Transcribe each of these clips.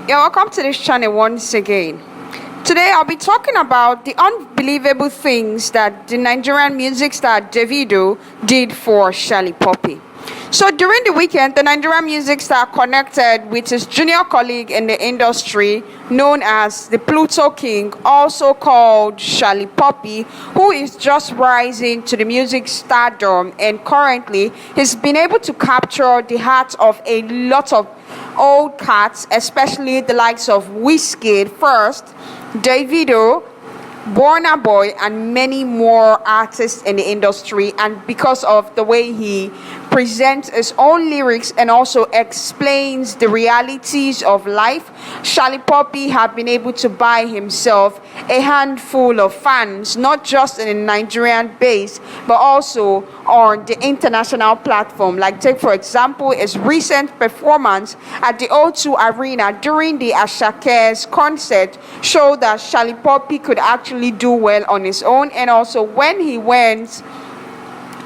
Yeah, welcome to this channel once again. Today I'll be talking about the unbelievable things that the Nigerian music star Davido did for Shallipopi. So during the weekend, the Nigerian music star connected with his junior colleague in the industry known as the Pluto King, also called Shallipopi, who is just rising to the music stardom, and currently he's been able to capture the hearts of a lot of old cats, especially the likes of Wizkid first, Davido, Burna Boy, and many more artists in the industry. And because of the way he presents his own lyrics and also explains the realities of life, Shallipopi have been able to buy himself a handful of fans, not just in the Nigerian base, but also on the international platform. Like, take for example his recent performance at the O2 Arena during the Sh0cked concert showed that Shallipopi could actually do well on his own. And also when he went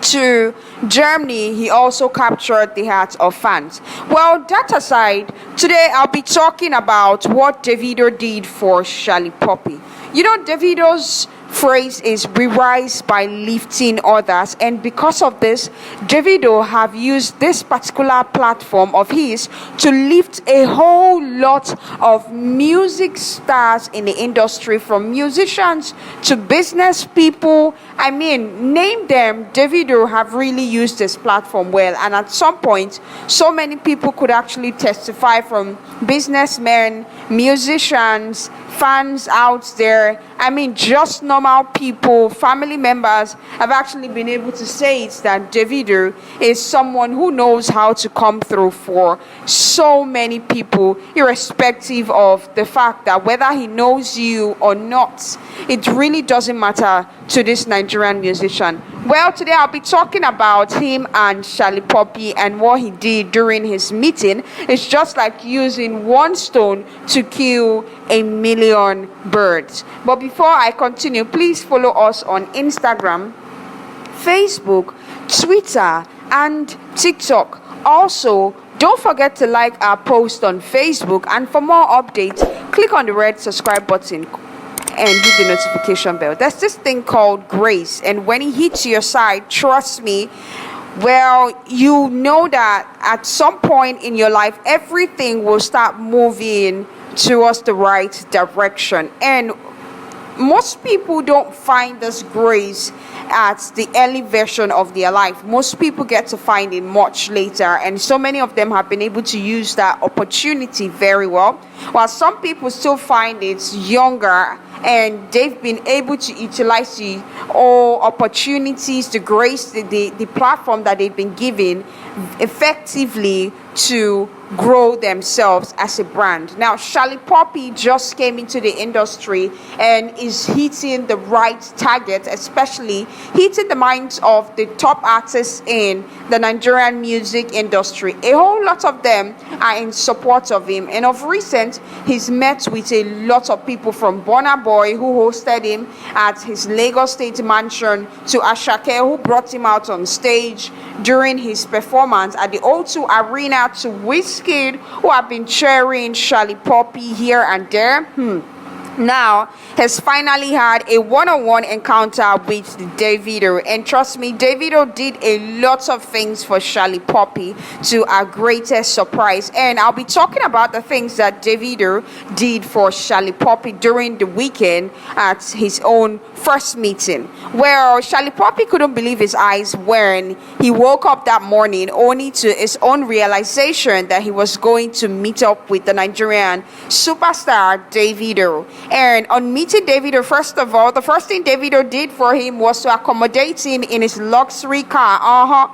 to Germany, he also captured the hearts of fans. Well, that aside, today I'll be talking about what Davido did for Shallipopi. You know, Davido's phrase is "we rise by lifting others," and because of this, Davido have used this particular platform of his to lift a whole lot of music stars in the industry, from musicians to business people. I mean, name them. Davido have really used this platform well, and at some point, so many people could actually testify, from businessmen, musicians, fans out there. I mean, just normal people, family members have actually been able to say it, that Davido is someone who knows how to come through for so many people, irrespective of the fact that whether he knows you or not, it really doesn't matter to this Nigerian musician. Well, today I'll be talking about him and Shallipopi and what he did during his meeting. It's just like using one stone to kill a million birds. But before I continue, please follow us on Instagram, Facebook, Twitter, and TikTok. Also, don't forget to like our post on Facebook, and for more updates, click on the red subscribe button and hit the notification bell. There's this thing called grace, and when it hits your side, trust me, well, you know that at some point in your life, everything will start moving towards the right direction. And most people don't find this grace at the early version of their life. Most people get to find it much later, and so many of them have been able to use that opportunity very well, while some people still find it younger, and they've been able to utilize the all opportunities, the grace, the platform that they've been given effectively to grow themselves as a brand. Now, Shallipopi just came into the industry and is hitting the right target, especially hitting the minds of the top artists in the Nigerian music industry. A whole lot of them are in support of him, and of recent, he's met with a lot of people, from Burna Boy, who hosted him at his Lagos State mansion, to Sh0cked, who brought him out on stage during his performance at the O2 Arena, to Wizkid, who have been cheering Shallipopi here and there. Now has finally had a one-on-one encounter with Davido, and trust me, Davido did a lot of things for Shallipopi, to our greatest surprise. And I'll be talking about the things that Davido did for Shallipopi during the weekend at his own first meeting. Well, Shallipopi couldn't believe his eyes when he woke up that morning, only to his own realization that he was going to meet up with the Nigerian superstar Davido. And on meeting Davido, first of all, the first thing Davido did for him was to accommodate him in his luxury car.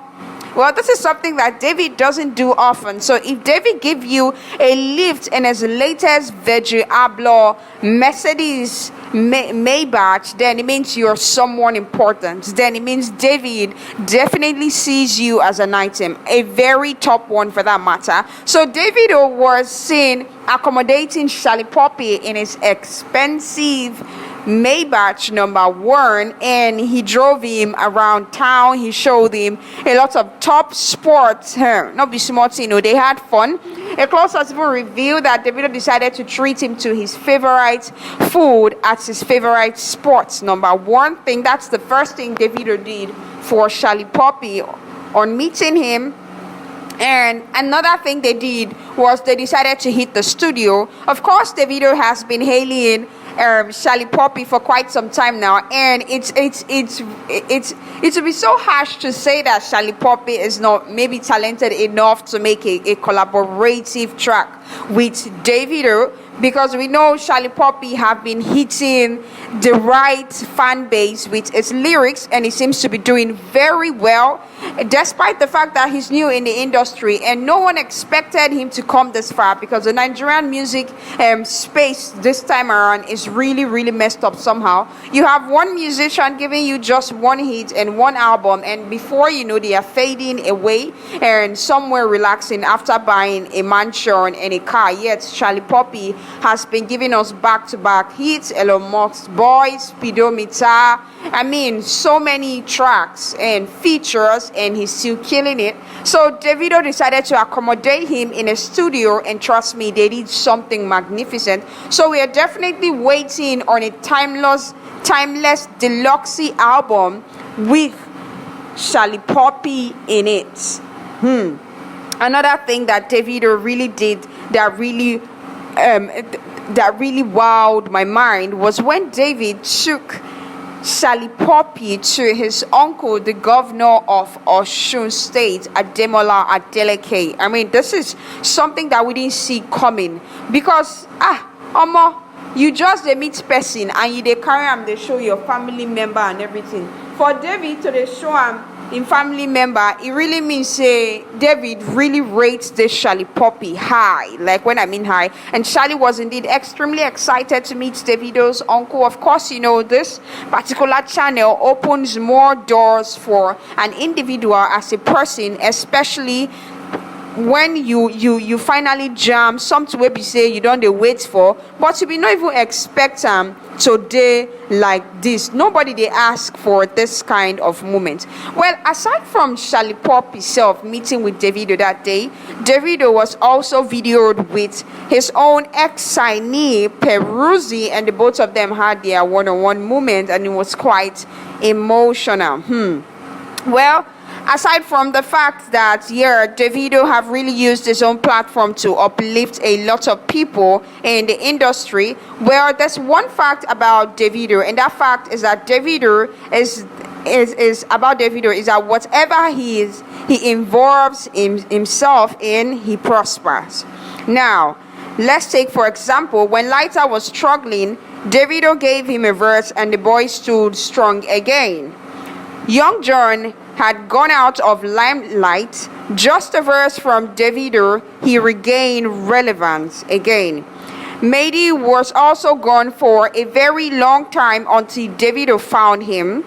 Well, this is something that David doesn't do often. So if David give you a lift in his latest Veggie Abloh Mercedes Maybach, then it means you're someone important. Then it means David definitely sees you as an item, a very top one for that matter. So Davido was seen accommodating Shallipopi in his expensive Maybach #1, and he drove him around town. He showed him a lot of top sports. Not be smart, they had fun. A close source even revealed that Davido decided to treat him to his favorite food at his favorite sports. Number one thing, that's the first thing Davido did for Shallipopi on meeting him. And another thing they did was they decided to hit the studio. Of course, Davido has been hailing Shallipopi for quite some time now, and it would be so harsh to say that Shallipopi is not maybe talented enough to make a collaborative track with Davido, because we know Shallipopi have been hitting the right fan base with its lyrics, and he seems to be doing very well, despite the fact that he's new in the industry and no one expected him to come this far, because the Nigerian music space this time around is really messed up somehow. You have one musician giving you just one hit and one album, and before you know, they are fading away and somewhere relaxing after buying a mansion and a car. Yet Shallipopi has been giving us back-to-back hits, Elon Musk's Boys, Speedometer, I mean, so many tracks and features, and he's still killing it. So Davido decided to accommodate him in a studio, and trust me, they did something magnificent. So we are definitely waiting on a timeless deluxe album with Shallipopi in it. Another thing that Davido really did that really wowed my mind was when David took Shallipopi to his uncle, the governor of Osun State, Ademola Adeleke. I mean, this is something that we didn't see coming, because you just a meet person and you they carry am, they show your family member and everything. For David to they show him in family member, it really means say David really rates this Shallipopi high, like when I mean high. And Shalli was indeed extremely excited to meet Davido's uncle. Of course, you know, this particular channel opens more doors for an individual as a person, especially when you finally jam something wey be say you don dey wait for, but you be not even expect today like this. Nobody dey ask for this kind of moment. Well, aside from Shallipopi self meeting with Davido that day, Davido was also videoed with his own ex-signee Peruzzi, and the both of them had their one-on-one moment, and it was quite emotional. Well, aside from the fact that Davido have really used his own platform to uplift a lot of people in the industry, well, there's one fact about Davido, and that fact is that Davido is that whatever he involves himself in, he prospers. Now, let's take for example, when Lighter was struggling, Davido gave him a verse and the boy stood strong again. Young John had gone out of limelight. Just a verse from Davido, he regained relevance again. Mady was also gone for a very long time until Davido found him.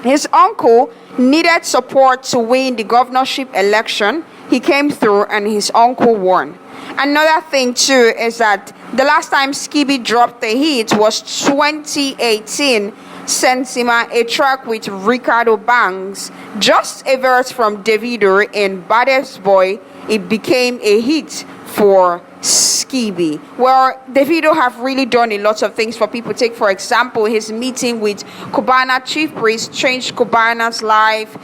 His uncle needed support to win the governorship election. He came through and his uncle won. Another thing too is that the last time Sh0cked dropped the hit was 2018. Sensima, a track with Ricardo Banks, just a verse from Davido in Baddest Boy, it became a hit for Sh0cked. Well, Davido have really done a lot of things for people. Take for example, his meeting with Cubana Chief Priest changed Cubana's life.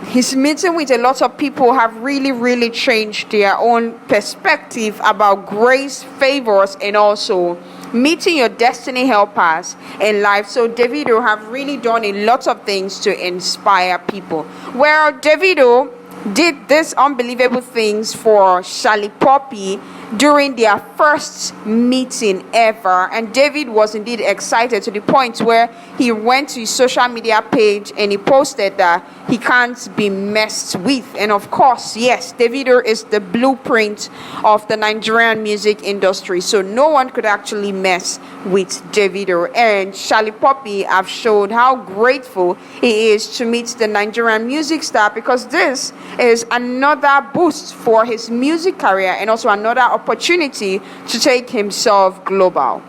His meeting with a lot of people have really changed their own perspective about grace, favors, and also meeting your destiny helpers in life. So Davido have really done a lot of things to inspire people. Well, Davido did this unbelievable things for Shallipopi during their first meeting ever, and David was indeed excited to the point where he went to his social media page and he posted that he can't be messed with. And of course, yes, Davido is the blueprint of the Nigerian music industry, so no one could actually mess with Davido. And Shallipopi have showed how grateful he is to meet the Nigerian music star, because this is another boost for his music career and also another opportunity to take himself global.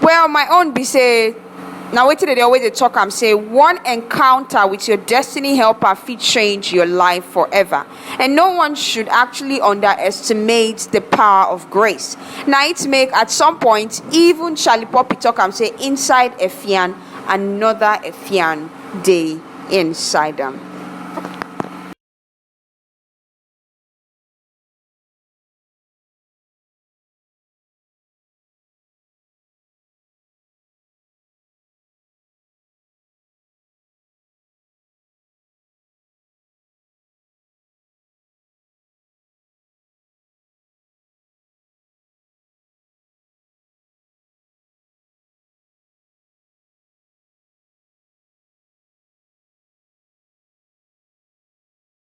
Well, my own be say Now wait till they always dey talk am say one encounter with your destiny helper fit change your life forever, and no one should actually underestimate the power of grace. Now it make at some point even Shallipopi talk am say inside Efian another Efian dey inside am.